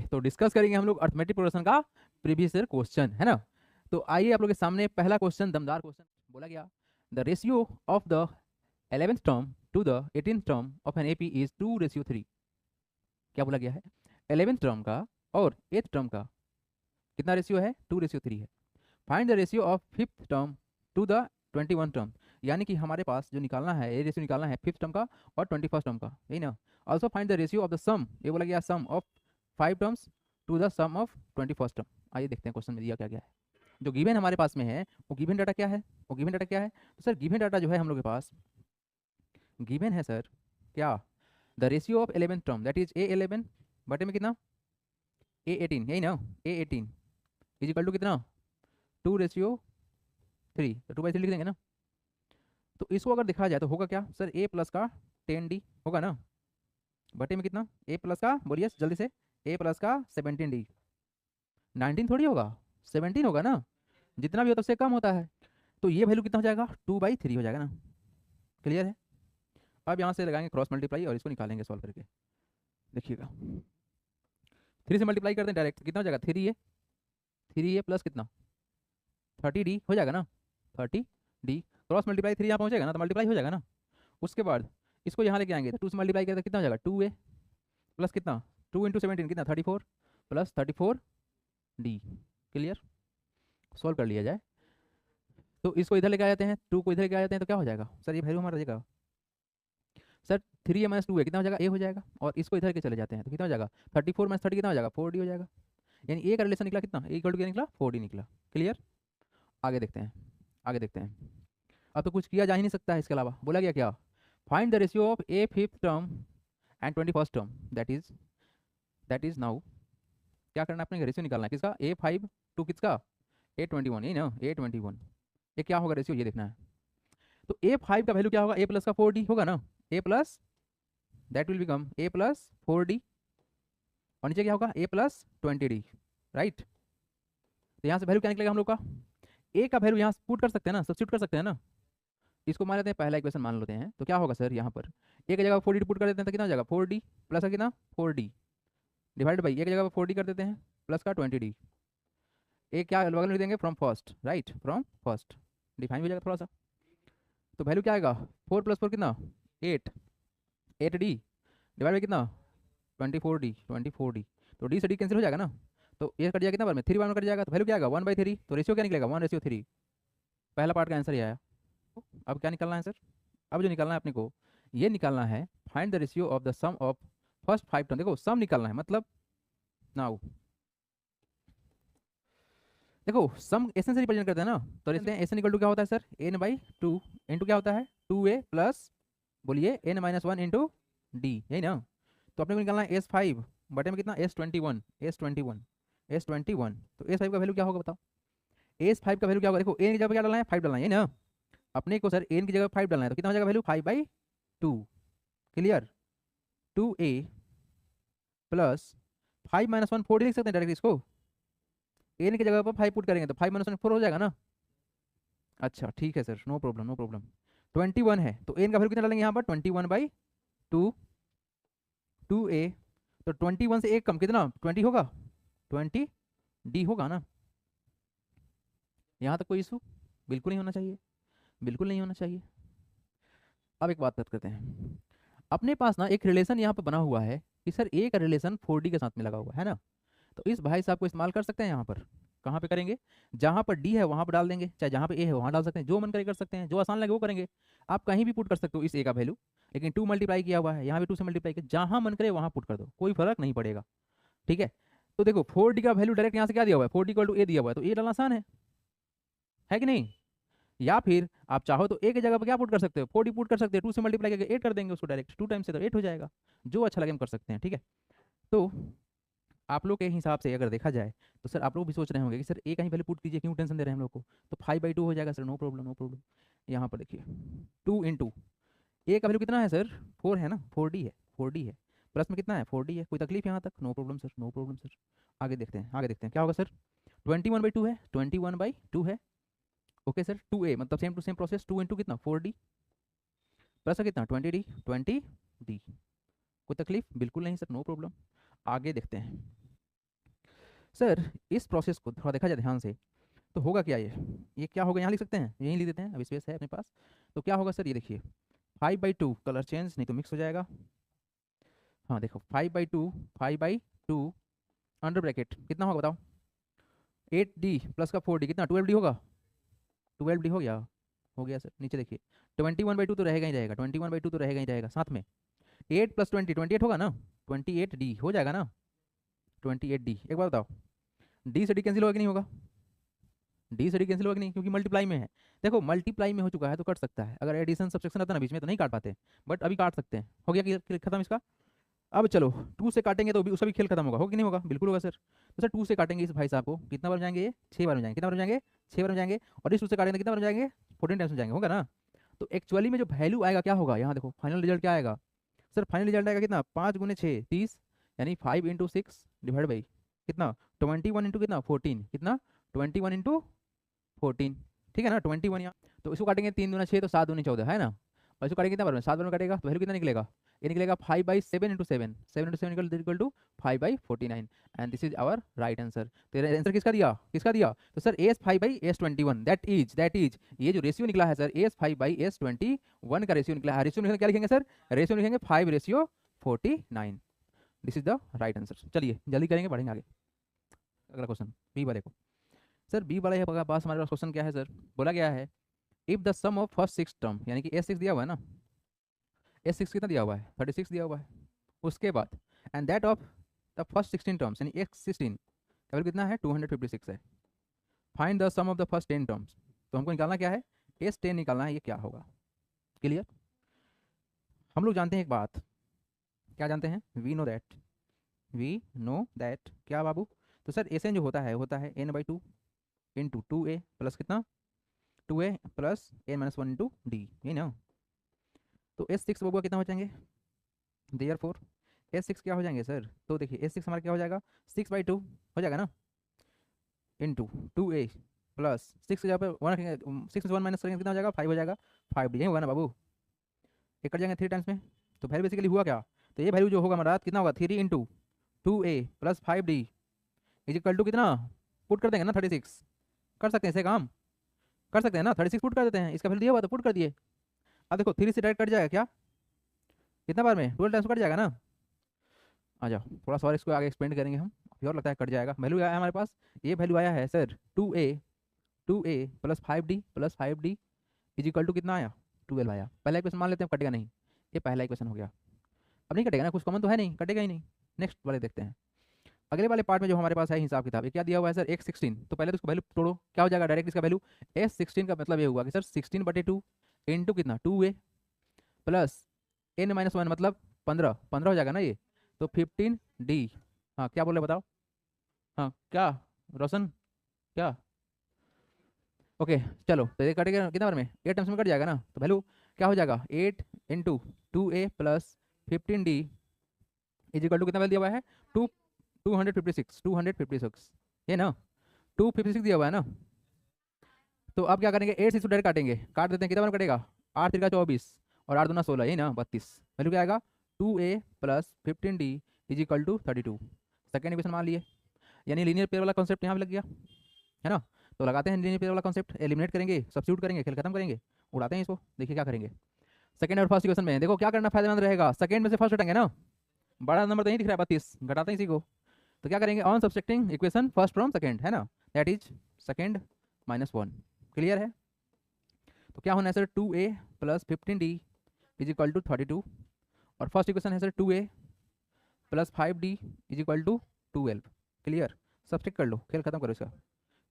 तो डिस्कस करेंगे हम लोग अर्थमेटिक प्रोग्रेशन का प्रीवियस ईयर क्वेश्चन, है ना। तो आइए आप लोग के सामने पहला क्वेश्चन, दमदार क्वेश्चन बोला गया, the ratio of the 11th term to the 18th term of an AP is 2:3। क्या बोला गया है? 11th टर्म का और 8th टर्म का कितना रेशियो है? 2:3 है। Find the ratio of 5th term to the 21 term. यानी कि हमारे पास जो निकालना है, ये रेशियो निकालना है 5th टर्म का और 21st टर्म का, यही ना। Also find the ratio of the sum, ये बोला गया sum of 5 terms to the sum of 21st term. आइए देखते हैं क्वेश्चन में दिया क्या गया है। जो गिवन हमारे पास में है वो गिवन डाटा क्या है? वो गिवन डाटा क्या है? तो सर गिवन डाटा जो है हम लोग के पास गिवन है सर, क्या? The ratio of 11th term that is A11 बटे में कितना? A18, यही ना। A18 इज इक्वल टू कितना? 2:3, तो 2/3 लिख देंगे ना। तो इसको अगर देखा जाए तो होगा क्या सर? A प्लस का 10D होगा ना, बटे में कितना? A प्लस का, बोलिए जल्दी से, A प्लस का 17D। 19 थोड़ी होगा, 17 होगा ना। जितना भी होता है उससे कम होता है, तो ये वैल्यू कितना हो जाएगा? 2/3 हो जाएगा ना। क्लियर है? अब यहाँ से लगाएंगे क्रॉस मल्टीप्लाई और इसको निकालेंगे सॉल्व करके। देखिएगा, 3 से मल्टीप्लाई करते हैं डायरेक्ट, कितना हो जाएगा? 3A प्लस कितना? 30D हो जाएगा ना। 30D क्रॉस मल्टीप्लाई 3 यहाँ पहुँचेगा ना, तो मल्टीप्लाई हो जाएगा ना। उसके बाद इसको यहाँ लेके आएंगे तो 2 से मल्टीप्लाई करें तो कितना हो जाएगा? 2A प्लस कितना? 2 × 17 कितना? 34 प्लस 34D। क्लियर? सॉल्व कर लिया जाए तो इसको इधर लेके आ जाते हैं, 2 को इधर लेके आ जाते हैं, तो क्या हो जाएगा सर? ये वैल्यू हमारा रहेगा सर 3A - 2A कितना हो जाएगा? A हो जाएगा। और इसको इधर के चले जाते हैं तो कितना हो जाएगा? 34 - 30 कितना हो जाएगा? 4D हो जाएगा। यानी A का रिलेशन निकला कितना? A इक्वल टू क्या निकला? 4D निकला। क्लियर? आगे देखते हैं, आगे देखते हैं। अब तो कुछ किया जा ही नहीं सकता है इसके अलावा। बोला गया क्या? Find the ratio of A 5th term and 21st term that is now. क्या करना है अपने? रेशियो निकालना है किसका? A5 टू किसका? A21, यही ना। A21 ये क्या होगा रेशियो, ये देखना है। तो A5 का वैल्यू क्या होगा? A प्लस का 4D होगा ना। A plus that will become A plus 4D, और नीचे क्या होगा? A plus 20D, right. तो यहाँ से वैल्यू क्या निकलेगा हम लोग का? A का वैल्यू यहाँ पुट कर सकते हैं ना, सब्स्टिट्यूट कर सकते हैं ना। इसको मान लेते हैं पहला इक्वेशन मान लेते हैं, तो क्या होगा सर? यहाँ पर A की जगह 4D पुट कर देते हैं तो कितना हो जाएगा? 4D प्लस का कितना? 4D डिवाइड बाई A की जगह 4D कर देते हैं प्लस का 20D। A क्या बगल में लिख देंगे? From first, right, from first. Define हो जाएगा थोड़ा सा। तो वैल्यू क्या आएगा? 4 + 4 कितना? 8, 8D डिवाइड बाई कितना? 24D। तो D से D कैंसिल हो जाएगा ना। तो ये कट जाएगा कितना बार में? 3 बार में कट जाएगा, तो वैल्यू क्या आएगा? 1/3। तो रेशियो क्या निकलेगा? 1:3। पहला पार्ट का आंसर ये आया। अब क्या निकालना है सर? अब जो निकालना है अपने को, ये निकालना है find the ratio of the sum of first 5 term. देखो सम निकालना है, मतलब नाउ देखो सम एस से रिप्रेजेंट करते हैं ना। तो देखते हैं एस इक्वल टू क्या होता है सर? n/2 इंटू क्या होता है? 2A प्लस, बोलिए, n-1 इंटू D, यही ना। तो अपने को निकालना है S5 बटे में कितना? S21। तो S5 का वैल्यू क्या होगा बताओ? S5 का वैल्यू क्या होगा? देखो n की जगह क्या डालना है? 5 डालना है, यही ना। अपने को सर n की जगह 5 डालना है, तो कितना हो जाएगा वैल्यू? 5/2। क्लियर? 2A प्लस 5 - 1 4 लिख सकते हैं डायरेक्ट इसको। n की जगह पर 5 पुट करेंगे तो 5 - 1 4 हो जाएगा ना। अच्छा ठीक है sir, no problem no problem. 21 है तो n का वैल्यू कितना डालेंगे यहाँ पर? 21/2, 2A। तो 21 से एक कम कितना? 20 होगा, 20D होगा ना। यहाँ तक कोई इशू बिल्कुल नहीं होना चाहिए, बिल्कुल नहीं होना चाहिए। अब एक बात करते हैं, अपने पास ना एक रिलेशन यहाँ पर बना हुआ है कि सर A का रिलेशन 4D के साथ में लगा हुआ है ना। तो इस भाई साहब को इस्तेमाल कर सकते हैं यहाँ पर। कहाँ पे करेंगे? जहाँ पर D है वहाँ पर डाल देंगे, चाहे जहाँ पे A है वहाँ डाल सकते हैं, जो मन करे कर सकते हैं, जो आसान लगे वो करेंगे। आप कहीं भी पुट कर सकते हो इस A का वैल्यू, लेकिन 2 मल्टीप्लाई किया हुआ है, यहाँ भी 2 से मल्टीप्लाई किया, जहाँ मन करे वहाँ पुट कर दो, कोई फर्क नहीं पड़ेगा। ठीक है? तो देखो 4D का वैल्यू डायरेक्ट यहाँ से क्या दिया हुआ है? 4D = A दिया हुआ है, तो A डालना आसान है कि नहीं? या फिर आप चाहो तो A की जगह पर क्या पुट कर सकते हो? 4D पुट कर सकते हो, 2 से मल्टीप्लाई करके 8 कर देंगे उसको डायरेक्ट, 2 टाइम्स से तो 8 हो जाएगा। जो अच्छा लगे हम कर सकते हैं। ठीक है? तो आप लोग के हिसाब से अगर देखा जाए तो सर आप लोग भी सोच रहे होंगे कि सर A का ही वैल्यू पुट कीजिए, क्यों टेंशन दे रहे हैं हम लोग को? तो 5/2 हो जाएगा sir, no problem no problem. यहाँ पर देखिए 2 इंटू A का वैल्यू कितना है सर? 4 है ना, 4D है, 4D है, प्लस में कितना है? 4D है। कोई तकलीफ यहाँ तक? No problem sir, no problem sir. आगे देखते हैं, आगे देखते हैं क्या होगा सर। 21/2 है, 21/2 है। ओके सर, 2A मतलब same to same process, 2 into कितना? 4D प्लस कितना? 20D, 20D। कोई तकलीफ? बिल्कुल नहीं सर, नो प्रॉब्लम। आगे देखते हैं, सर इस प्रोसेस को थोड़ा देखा जाए ध्यान से तो होगा क्या ये क्या होगा, यहाँ लिख सकते हैं, यहीं लिख देते हैं, अभी स्पेस है अपने पास। तो क्या होगा सर, ये देखिए 5/2 कलर चेंज, नहीं तो मिक्स हो जाएगा। हाँ देखो 5/2 अंडर ब्रैकेट कितना होगा बताओ, 8D प्लस का 4D कितना 12D होगा, 12D हो गया, हो गया सर। नीचे देखिए 21/2 तो रहेगा ही रहेगा, 21/2 तो रहेगा ही रहेगा, साथ में 8 + 20 28 होगा ना, 28D हो जाएगा ना, 28D। एक बार बताओ डी से डी कैंसिल होगा कि नहीं होगा, डी से डी कैंसिल होगा कि नहीं, क्योंकि मल्टीप्लाई में है। देखो मल्टीप्लाई में हो चुका है तो कट सकता है, अगर एडिशन सब्सट्रैक्शन आता ना बीच में तो नहीं काट पाते, बट अभी काट सकते हैं। हो गया खत्म इसका। अब चलो 2 से काटेंगे तो भी उसका भी खेल खत्म होगा, हो कि नहीं होगा, बिल्कुल होगा सर। तो सर 2 से काटेंगे इस भाई साहब को, कितना बार में जाएंगे ये, 6 बार में जाएंगे, कितना बार में जाएंगे, 6 बार में जाएंगे। और इस 2 से काटेंगे तो कितना बार में जाएंगे, 14 टाइम्स में जाएंगे, होगा ना। तो एक्चुअली में जो वैल्यू आएगा क्या होगा, यहाँ देखो फाइनल रिजल्ट क्या आएगा सर, फाइनल रिजल्ट आएगा कितना, 5 × 6 30, यानी 5 × 6 डिवाइड बाई कितना 21 × कितना 14, कितना 21 × 14, ठीक है ना 21 यहाँ। तो इसको काटेंगे 3 × 6 तो 7 × 14 है ना, और इसको काटेंगे कितना बार में, 7 बार में काटेगा तो वैल्यू कितना निकलेगा, ये निकलेगा 5/7 × 7, 7 × 7 equal to 5/49, and this is our right answer. तो आंसर किसका दिया तो sir AS 5/S21, that is ये जो रेशियो निकला है सर AS 5/S21 का रेशियो निकला है। रेशियो निकला क्या लिखेंगे सर, रेशियो लिखेंगे 5/49, this is the right answer. चलिए जल्दी करेंगे, बढ़ेंगे आगे। अगला क्वेश्चन बी वाले को, सर बी वाले के पास हमारे पास क्वेश्चन क्या है सर, बोला गया है if the sum of first 6 term, यानी कि S6 दिया हुआ है ना, S6 कितना दिया हुआ है 36 दिया हुआ है, उसके बाद and that of the first 16 terms, यानी X16 का वैल्यू कितना है 256 है। Find the sum of the first 10 terms, तो हमको निकालना क्या है, S10 निकालना है, ये क्या होगा, क्लियर। हम लोग जानते हैं एक बात, क्या जानते हैं, वी नो दैट क्या बाबू, तो सर Sn जो होता है n/2 इंटू 2a प्लस कितना 2a plus n-1 into D, यही ना। तो S6 बबुआ कितना हो जाएंगे, देयरफॉर S6 क्या हो जाएंगे सर, तो देखिए S6 हमारा क्या हो जाएगा 6/2 हो जाएगा ना, इंटू 2a प्लस 6 जगह पे 1 रखेंगे, 6 में 1 माइनस करेंगे कितना हो जाएगा 5 हो जाएगा, 5D यही होगा ना बाबू, ये कट जाएंगे 3 टाइम्स में। तो वैल्यू बेसिकली हुआ क्या, तो ये वैल्यू जो होगा हमारा कितना होगा 3 into 2a plus 5D is equal to कितना, पुट कर देंगे ना 36, कर सकते हैं इसे काम, कर सकते हैं ना 36 पुट कर देते हैं, इसका वैल्यू दिया हुआ तो पुट कर दिए। अब देखो 3 से डायरेक्ट कट जाएगा क्या, कितना बार में 12 टाइम्स कट जाएगा ना। आ जाओ थोड़ा सा और इसको आगे एक्सपेंड करेंगे हम, अभी और लगता है कट जाएगा। वैल्यू आया है हमारे पास, ये वैल्यू आया है sir 2a plus 5d is equal to कितना आया 12 आया। पहला इक्वेशन मान लेते हैं कटेगा नहीं, ये पहला इक्वेशन हो गया। अब नहीं कटेगा ना, कुछ कॉमन तो है नहीं, कटेगा ही नहीं। नेक्स्ट वाले देखते हैं, अगले वाले पार्ट में जो हमारे पास है हिसाब किताब, ये क्या दिया हुआ है सर X16, तो पहले तो उसको वैल्यू तोड़ो, क्या हो जाएगा डायरेक्ट इसका वैल्यू, S16 का मतलब ये हुआ कि सर 16/2 इंटू कितना 2a प्लस n-1 मतलब 15 हो जाएगा ना ये, तो 15D। हाँ क्या बोले बताओ, हाँ क्या रोशन क्या, ओके चलो तो ये कटेगा कितना बार में 8 टाइम्स में कट जाएगा ना, तो वैल्यू क्या हो जाएगा 8 into 2a plus 15D is equal to कितना वैल्यू दिया हुआ है 256 ये ना 256 दिया हुआ है ना। तो अब क्या करेंगे 8 से डायरेक्ट काटेंगे, काट देते हैं, कितना बार कटेगा 8 3 24 और 8 दूना 16, यही ना 32। वैल्यू क्या आएगा 2a plus 15D is equal to 32, second equation मान लिए, यानी लीनियर पेयर वाला कॉन्सेप्ट यहाँ पे लग गया है ना। तो लगाते हैं लीनियर पेयर वाला कॉन्सेप्ट, एलिमिनेट करेंगे, सब्स्टिट्यूट करेंगे, खेल खत्म करेंगे, उड़ाते हैं इसको। देखिए क्या करेंगे सेकंड और फर्स्ट इक्वेशन में, देखो क्या करना फायदेमंद रहेगा, सेकंड में से फर्स्ट हटाएंगे ना, बड़ा नंबर तो नहीं दिख रहा है 32, घटाते हैं इसी को। तो क्या करेंगे on subtracting equation first from second, है ना, दैट इज सेकंड -1, क्लियर है। तो क्या होना है sir 2a plus 15D is equal to 32, और फर्स्ट इक्वेशन है sir 2a plus 5D is equal to 12, clear. Subtract कर लो, खेल खत्म करो इसका,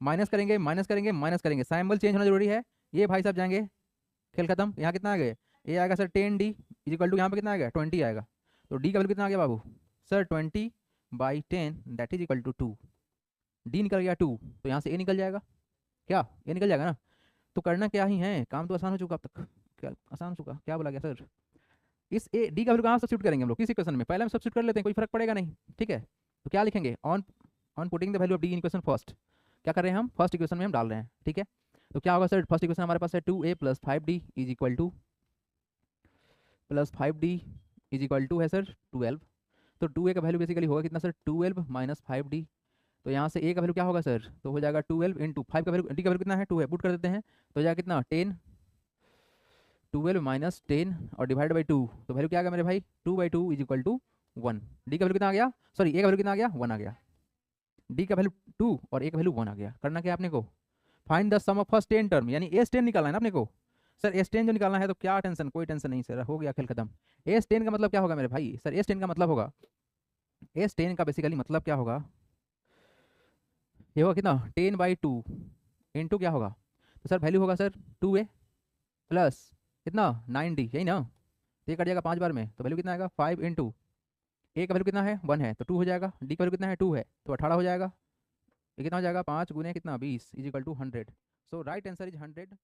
माइनस करेंगे माइनस करेंगे माइनस करेंगे, साइंबल चेंज होना जरूरी है। ये भाई साहब जाएंगे, खेल खत्म। यहाँ कितना आ गया, ये आएगा sir 10D is equal to यहाँ पे कितना आ गया 20 आएगा, तो D का वैल्यू कितना आ गया बाबू sir 20/10 that is equal to 2, D निकल गया 2, तो यहाँ से A निकल जाएगा, क्या ये निकल जाएगा ना। तो करना क्या ही है, काम तो आसान हो चुका अब तक, क्या आसान हो चुका, क्या बोला गया सर, इस D का वैल्यू कहाँ सब्स्टिट्यूट करेंगे हम लोग, किस इक्वेशन में, पहले हम सब्स्टिट्यूट कर लेते हैं, कोई फर्क पड़ेगा नहीं, ठीक है। तो क्या लिखेंगे on putting the value of D in equation first, क्या कर रहे हैं हम फर्स्ट इक्वेशन में हम डाल रहे हैं, ठीक है। तो क्या होगा सर फर्स्ट इक्वेशन हमारे पास है 2a plus 5D is equal to plus 5D is equal to है सर 12, तो 2a का वैल्यू बेसिकली होगा कितना सर 12 माइनस 5D, तो यहाँ से ए का वैल्यू क्या होगा सर, तो हो जाएगा 12 इंटू 5 का वैल्यू, डी का वैल्यू कितना है 2 है, पुट कर देते हैं तो हो जाएगा कितना 10, 12 माइनस 10 और डिवाइड बाई 2, तो वैल्यू क्या आ गया मेरे भाई 2/2 इज इक्वल टू 1। डी का वैल्यू कितना आ गया, सॉरी ए का वैल्यू कितना आ गया 1 आ गया, डी का वैल्यू 2 और ए का वैल्यू 1 आ गया। करना क्या है अपने को, find the sum of first 10 term, यानी एस 10 निकालना है ना अपने को। सर एस 10 जो निकालना है तो क्या टेंशन, कोई टेंशन नहीं सर, हो गया खेल खत्म। एस 10 का मतलब क्या होगा मेरे भाई, सर एस 10 का मतलब होगा, एस 10 का बेसिकली मतलब क्या होगा, ये होगा कितना 10/2 इंटू क्या होगा, तो सर वैल्यू होगा सर 2a प्लस कितना 9d, यही ना, तो ये कट जाएगा 5 बार में, तो वैल्यू कितना आएगा 5 इंटू ए का वैल्यू कितना है 1 है तो 2 हो जाएगा, डी का वैल्यू कितना है 2 है तो 18 हो जाएगा, ये कितना हो जाएगा 5 गुने कितना 20 is equal to 100। So right answer is 100।